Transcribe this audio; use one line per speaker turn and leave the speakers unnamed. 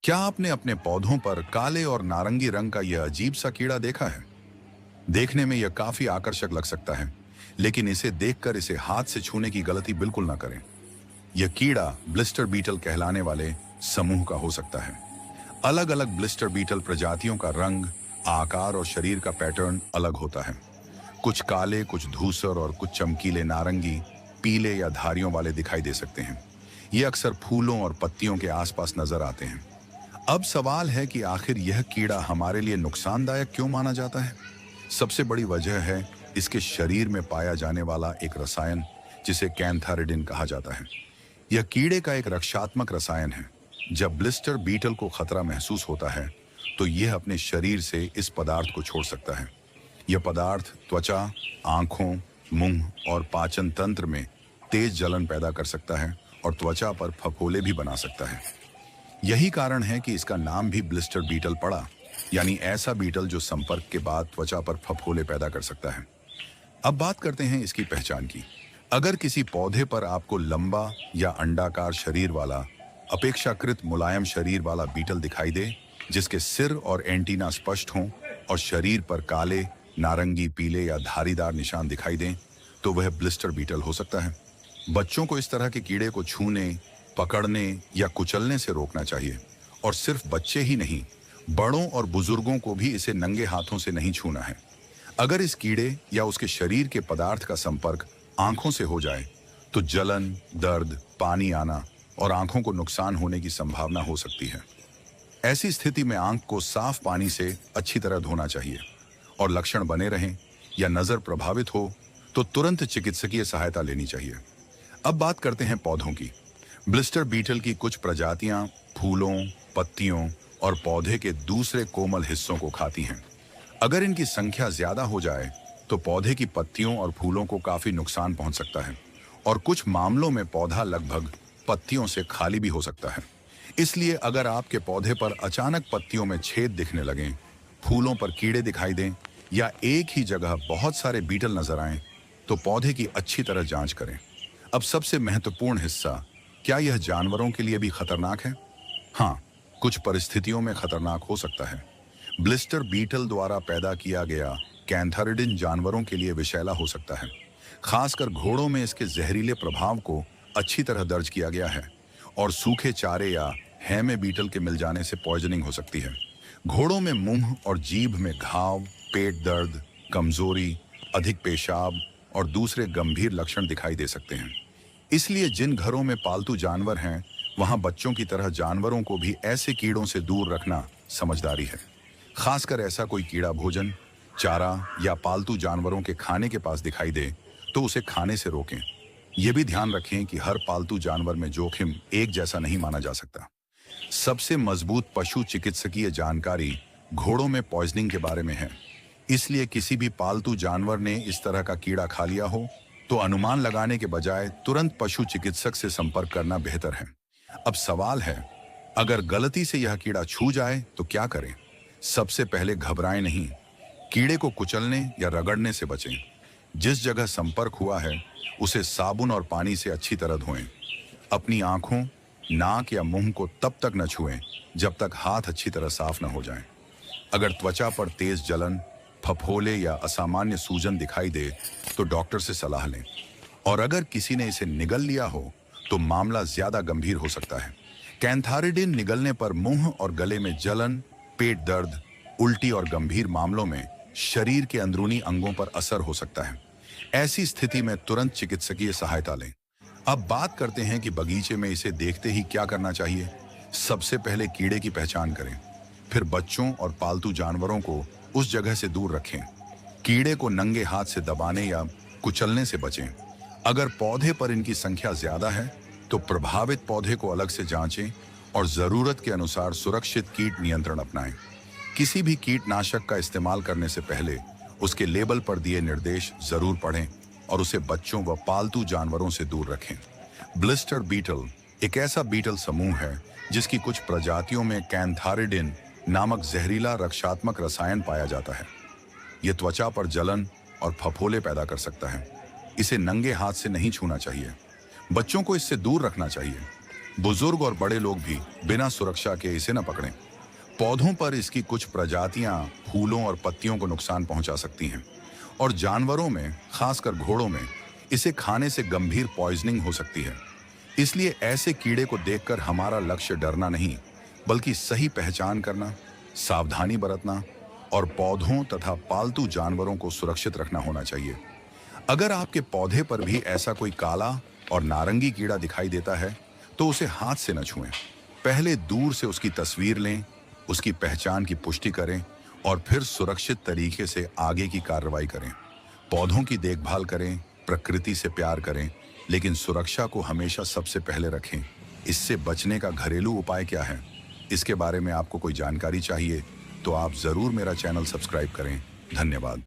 क्या आपने अपने पौधों पर काले और नारंगी रंग का यह अजीब सा कीड़ा देखा है? देखने में यह काफी आकर्षक लग सकता है, लेकिन इसे देखकर इसे हाथ से छूने की गलती बिल्कुल ना करें। यह कीड़ा ब्लिस्टर बीटल कहलाने वाले समूह का हो सकता है। अलग अलग ब्लिस्टर बीटल प्रजातियों का रंग, आकार और शरीर का पैटर्न अलग होता है। कुछ काले, कुछ धूसर और कुछ चमकीले नारंगी, पीले या धारियों वाले दिखाई दे सकते हैं। ये अक्सर फूलों और पत्तियों के आसपास नजर आते हैं। अब सवाल है कि आखिर यह कीड़ा हमारे लिए नुकसानदायक क्यों माना जाता है? सबसे बड़ी वजह है इसके शरीर में पाया जाने वाला एक रसायन जिसे कैंथारिडिन कहा जाता है। यह कीड़े का एक रक्षात्मक रसायन है। जब ब्लिस्टर बीटल को खतरा महसूस होता है, तो यह अपने शरीर से इस पदार्थ को छोड़ सकता है। यह पदार्थ त्वचा, आंखों, मुंह और पाचन तंत्र में तेज जलन पैदा कर सकता है और त्वचा पर फफोले भी बना सकता है। यही कारण है कि इसका नाम भी ब्लिस्टर बीटल पड़ा, यानी ऐसा बीटल जो संपर्क के बाद त्वचा पर फफोले पैदा कर सकता है। अब बात करते हैं इसकी पहचान की। अगर किसी पौधे पर आपको लंबा या अंडाकार शरीर वाला, अपेक्षाकृत मुलायम शरीर वाला बीटल दिखाई दे, जिसके सिर और एंटीना स्पष्ट हों और शरीर पर काले, नारंगी, पीले या धारीदार निशान दिखाई दें, तो वह ब्लिस्टर बीटल हो सकता है। बच्चों को इस तरह के कीड़े को छूने, पकड़ने या कुचलने से रोकना चाहिए, और सिर्फ बच्चे ही नहीं, बड़ों और बुजुर्गों को भी इसे नंगे हाथों से नहीं छूना है। अगर इस कीड़े या उसके शरीर के पदार्थ का संपर्क आंखों से हो जाए, तो जलन, दर्द, पानी आना और आंखों को नुकसान होने की संभावना हो सकती है। ऐसी स्थिति में आंख को साफ पानी से अच्छी तरह धोना चाहिए, और लक्षण बने रहें या नजर प्रभावित हो तो तुरंत चिकित्सकीय सहायता लेनी चाहिए। अब बात करते हैं पौधों की। ब्लिस्टर बीटल की कुछ प्रजातियां फूलों, पत्तियों और पौधे के दूसरे कोमल हिस्सों को खाती हैं। अगर इनकी संख्या ज्यादा हो जाए तो पौधे की पत्तियों और फूलों को काफी नुकसान पहुंच सकता है, और कुछ मामलों में पौधा लगभग पत्तियों से खाली भी हो सकता है। इसलिए अगर आपके पौधे पर अचानक पत्तियों में छेद दिखने लगें, फूलों पर कीड़े दिखाई दें या एक ही जगह बहुत सारे बीटल नजर आएं, तो पौधे की अच्छी तरह जांच करें। अब सबसे महत्वपूर्ण हिस्सा, क्या यह जानवरों के लिए भी खतरनाक है? हाँ, कुछ परिस्थितियों में खतरनाक हो सकता है। ब्लिस्टर बीटल द्वारा पैदा किया गया कैंथारिडिन जानवरों के लिए विषैला हो सकता है। खासकर घोड़ों में इसके जहरीले प्रभाव को अच्छी तरह दर्ज किया गया है, और सूखे चारे या हैमे बीटल के मिल जाने से पॉइजनिंग हो सकती है। घोड़ों में मुंह और जीभ में घाव, पेट दर्द, कमजोरी, अधिक पेशाब और दूसरे गंभीर लक्षण दिखाई दे सकते हैं। इसलिए जिन घरों में पालतू जानवर हैं, वहां बच्चों की तरह जानवरों को भी ऐसे कीड़ों से दूर रखना समझदारी है। खासकर ऐसा कोई कीड़ा भोजन, चारा या पालतू जानवरों के खाने के पास दिखाई दे तो उसे खाने से रोकें। यह भी ध्यान रखें कि हर पालतू जानवर में जोखिम एक जैसा नहीं माना जा सकता। सबसे मजबूत पशु चिकित्सकीय जानकारी घोड़ों में पॉइजनिंग के बारे में है। इसलिए किसी भी पालतू जानवर ने इस तरह का कीड़ा खा लिया हो तो अनुमान लगाने के बजाय तुरंत पशु चिकित्सक से संपर्क करना बेहतर है। अब सवाल है, अगर गलती से यह कीड़ा छू जाए तो क्या करें? सबसे पहले घबराएं नहीं। कीड़े को कुचलने या रगड़ने से बचें। जिस जगह संपर्क हुआ है उसे साबुन और पानी से अच्छी तरह धोएं। अपनी आंखों, नाक या मुंह को तब तक न छुएं जब तक हाथ अच्छी तरह साफ न हो जाएं। अगर त्वचा पर तेज जलन, फफोले या असामान्य सूजन दिखाई दे तो डॉक्टर से सलाह लें, और अगर किसी ने इसे निगल लिया हो तो मामला ज्यादा गंभीर हो सकता है। कैंथारिडिन निगलने पर मुंह और गले में जलन, पेट दर्द, उल्टी और गंभीर मामलों में शरीर के अंदरूनी अंगों पर असर हो सकता है। ऐसी स्थिति में तुरंत चिकित्सकीय सहायता लें। अब बात करते हैं कि बगीचे में इसे देखते ही क्या करना चाहिए। सबसे पहले कीड़े की पहचान करें, फिर बच्चों और पालतू जानवरों को उस जगह से दूर रखें। कीड़े को नंगे हाथ से दबाने या कुचलने से बचें। अगर पौधे पर इनकी संख्या ज्यादा है तो प्रभावित पौधे को अलग से जांचें और जरूरत के अनुसार सुरक्षित कीट नियंत्रण अपनाएं। किसी भी कीटनाशक का इस्तेमाल करने से पहले उसके लेबल पर दिए निर्देश जरूर पढ़ें और उसे बच्चों व पालतू जानवरों से दूर रखें। ब्लिस्टर बीटल एक ऐसा बीटल समूह है जिसकी कुछ प्रजातियों में कैंथारिडिन नामक जहरीला रक्षात्मक रसायन पाया जाता है। यह त्वचा पर जलन और फफोले पैदा कर सकता है। इसे नंगे हाथ से नहीं छूना चाहिए। बच्चों को इससे दूर रखना चाहिए। बुजुर्ग और बड़े लोग भी बिना सुरक्षा के इसे न पकड़ें। पौधों पर इसकी कुछ प्रजातियां फूलों और पत्तियों को नुकसान पहुंचा सकती हैं और जानवरों में, खासकर घोड़ों में, इसे खाने से गंभीर पॉइजनिंग हो सकती है। इसलिए ऐसे कीड़े को देखकर हमारा लक्ष्य डरना नहीं, बल्कि सही पहचान करना, सावधानी बरतना और पौधों तथा पालतू जानवरों को सुरक्षित रखना होना चाहिए। अगर आपके पौधे पर भी ऐसा कोई काला और नारंगी कीड़ा दिखाई देता है, तो उसे हाथ से न छुएं। पहले दूर से उसकी तस्वीर लें, उसकी पहचान की पुष्टि करें और फिर सुरक्षित तरीके से आगे की कार्रवाई करें। पौधों की देखभाल करें, प्रकृति से प्यार करें, लेकिन सुरक्षा को हमेशा सबसे पहले रखें। इससे बचने का घरेलू उपाय क्या है? इसके बारे में आपको कोई जानकारी चाहिए तो आप जरूर मेरा चैनल सब्सक्राइब करें। धन्यवाद।